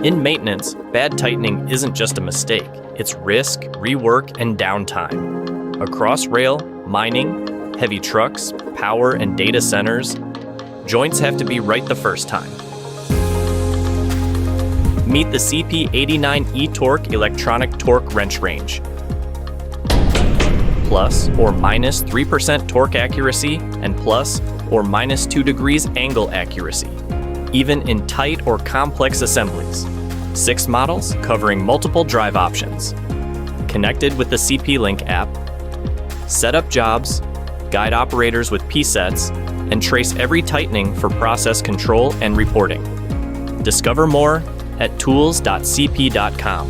In maintenance, bad tightening isn't just a mistake, it's risk, rework, and downtime. Across rail, mining, heavy trucks, power, and data centers, joints have to be right the first time. Meet the CP89 eTorque electronic torque wrench range. Plus or minus 3% torque accuracy and plus or minus 2 degrees angle accuracy, even in tight or complex assemblies. 6 models covering multiple drive options. Connected with the CP Link app, set up jobs, guide operators with P-sets, and trace every tightening for process control and reporting. Discover more at tools.cp.com.